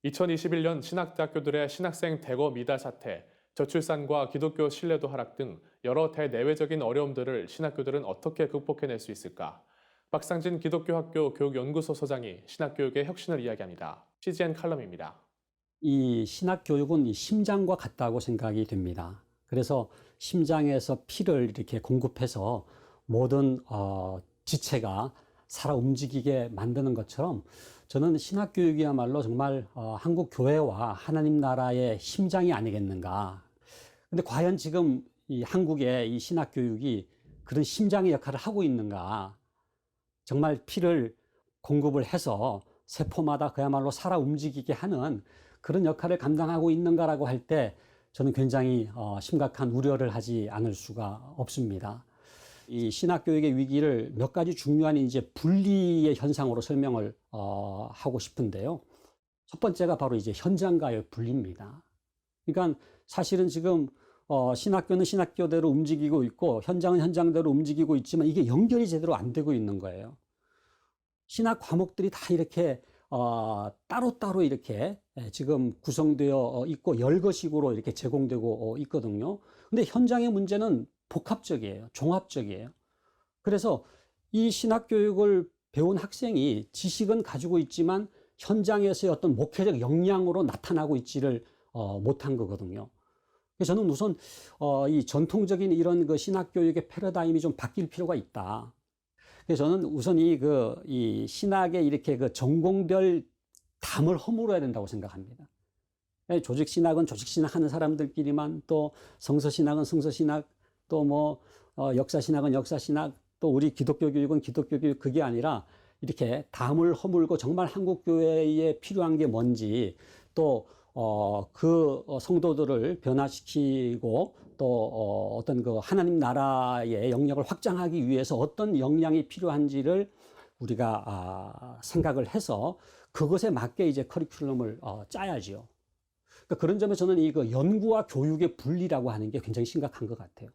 2021년 신학대학교들의 신학생 대거 미달 사태, 저출산과 기독교 신뢰도 하락 등 여러 대내외적인 어려움들을 신학교들은 어떻게 극복해낼 수 있을까? 박상진 기독교학교 교육연구소 소장이 신학교육의 혁신을 이야기합니다. CGN 칼럼입니다. 이 신학 교육은 이 심장과 같다고 생각이 됩니다. 그래서 심장에서 피를 이렇게 공급해서 모든 지체가 살아 움직이게 만드는 것처럼 저는 신학 교육이야말로 정말 한국 교회와 하나님 나라의 심장이 아니겠는가. 근데 과연 지금 이 한국의 이 신학 교육이 그런 심장의 역할을 하고 있는가? 정말 피를 공급을 해서 세포마다 그야말로 살아 움직이게 하는 그런 역할을 감당하고 있는가라고 할 때 저는 굉장히 심각한 우려를 하지 않을 수가 없습니다. 이 신학교육의 위기를 몇 가지 중요한 이제 분리의 현상으로 설명을 하고 싶은데요. 첫 번째가 바로 이제 현장과의 분리입니다. 그러니까 사실은 지금 신학교는 신학교대로 움직이고 있고 현장은 현장대로 움직이고 있지만 이게 연결이 제대로 안 되고 있는 거예요. 신학 과목들이 다 이렇게 따로따로 이렇게 지금 구성되어 있고 열거식으로 이렇게 제공되고 있거든요. 근데 현장의 문제는 복합적이에요. 종합적이에요. 그래서 이 신학교육을 배운 학생이 지식은 가지고 있지만 현장에서의 어떤 목회적 역량으로 나타나고 있지를 못한 거거든요. 그래서 저는 우선 이 전통적인 이런 그 신학교육의 패러다임이 좀 바뀔 필요가 있다. 그래서 저는 우선 이 신학의 이렇게 그 전공별 담을 허물어야 된다고 생각합니다. 조직 신학은 조직 신학 하는 사람들끼리만, 또 성서 신학은 성서 신학, 또 뭐 역사 신학은 역사 신학, 또 우리 기독교 교육은 기독교 교육, 그게 아니라 이렇게 담을 허물고 정말 한국 교회에 필요한 게 뭔지, 또 그 성도들을 변화시키고 또 어떤 그 하나님 나라의 영역을 확장하기 위해서 어떤 역량이 필요한지를 우리가 생각을 해서 그것에 맞게 이제 커리큘럼을 짜야지요. 그러니까 그런 점에서 저는 이 그 연구와 교육의 분리라고 하는 게 굉장히 심각한 것 같아요.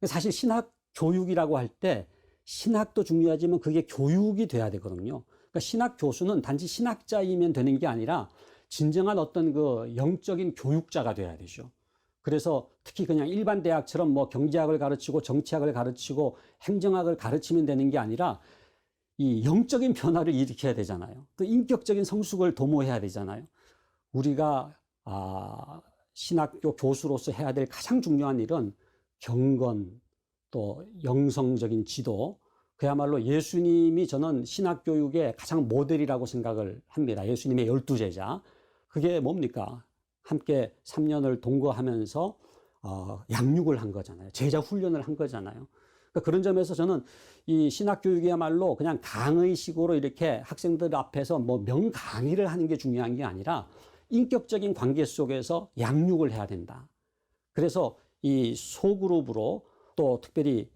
사실 신학 교육이라고 할 때 신학도 중요하지만 그게 교육이 돼야 되거든요. 그러니까 신학 교수는 단지 신학자이면 되는 게 아니라 진정한 어떤 그 영적인 교육자가 돼야 되죠. 그래서 특히 그냥 일반 대학처럼 뭐 경제학을 가르치고 정치학을 가르치고 행정학을 가르치면 되는 게 아니라 이 영적인 변화를 일으켜야 되잖아요. 또 인격적인 성숙을 도모해야 되잖아요. 우리가 신학교 교수로서 해야 될 가장 중요한 일은 경건, 또 영성적인 지도, 그야말로 예수님이 저는 신학교육의 가장 모델이라고 생각을 합니다. 예수님의 12제자. 그게 뭡니까? 함께 3년을 동거하면서 양육을 한 거잖아요. 제자 훈련을 한 거잖아요. 그러니까 그런 점에서 저는 이 신학교육이야말로 그냥 강의식으로 이렇게 학생들 앞에서 뭐 명강의를 하는 게 중요한 게 아니라 인격적인 관계 속에서 양육을 해야 된다. 그래서 이 소그룹으로 또 특별히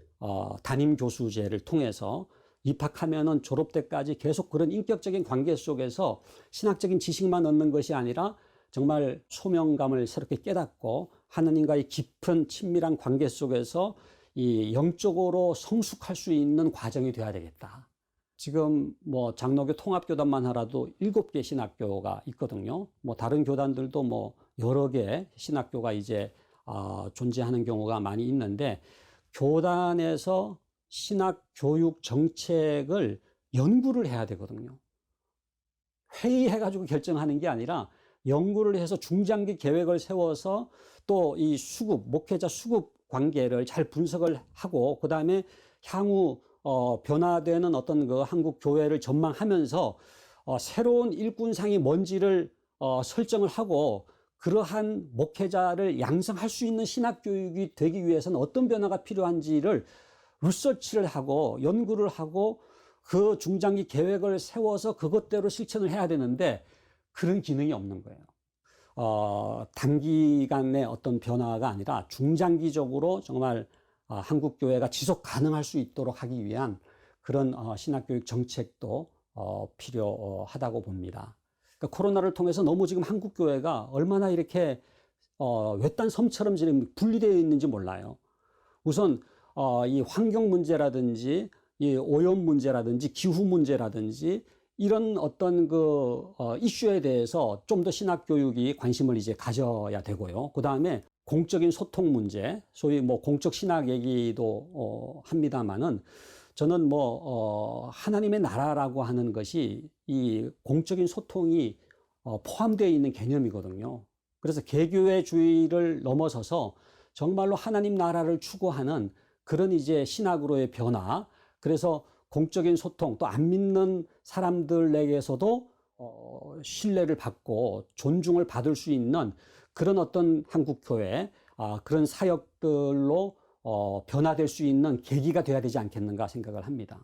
담임 교수제를 통해서 입학하면은 졸업 때까지 계속 그런 인격적인 관계 속에서 신학적인 지식만 얻는 것이 아니라 정말 소명감을 새롭게 깨닫고 하나님과의 깊은 친밀한 관계 속에서 이 영적으로 성숙할 수 있는 과정이 돼야 되겠다. 지금 뭐 장로교 통합교단만 하라도 7개 신학교가 있거든요. 뭐 다른 교단들도 뭐 여러 개 신학교가 이제 존재하는 경우가 많이 있는데, 교단에서 신학 교육 정책을 연구를 해야 되거든요. 회의해가지고 결정하는 게 아니라 연구를 해서 중장기 계획을 세워서 또 이 수급, 목회자 수급 관계를 잘 분석을 하고, 그 다음에 향후 변화되는 어떤 그 한국 교회를 전망하면서 새로운 일꾼상이 뭔지를 설정을 하고, 그러한 목회자를 양성할 수 있는 신학교육이 되기 위해서는 어떤 변화가 필요한지를 리서치를 하고 연구를 하고 그 중장기 계획을 세워서 그것대로 실천을 해야 되는데 그런 기능이 없는 거예요. 단기간의 어떤 변화가 아니라 중장기적으로 정말 한국 교회가 지속 가능할 수 있도록 하기 위한 그런 신학교육 정책도 필요하다고 봅니다. 그러니까 코로나를 통해서 너무 지금 한국 교회가 얼마나 이렇게 외딴 섬처럼 지금 분리되어 있는지 몰라요. 우선 이 환경 문제라든지 이 오염 문제라든지 기후 문제라든지 이런 어떤 이슈에 대해서 좀 더 신학 교육이 관심을 이제 가져야 되고요. 그 다음에 공적인 소통 문제, 소위 뭐 공적 신학 얘기도 합니다만은 저는 하나님의 나라라고 하는 것이 이 공적인 소통이 포함되어 있는 개념이거든요. 그래서 개교회주의를 넘어서서 정말로 하나님 나라를 추구하는 그런 이제 신학으로의 변화, 그래서 공적인 소통, 또 안 믿는 사람들에게서도 신뢰를 받고 존중을 받을 수 있는 그런 어떤 한국교회, 그런 사역들로 변화될 수 있는 계기가 돼야 되지 않겠는가 생각을 합니다.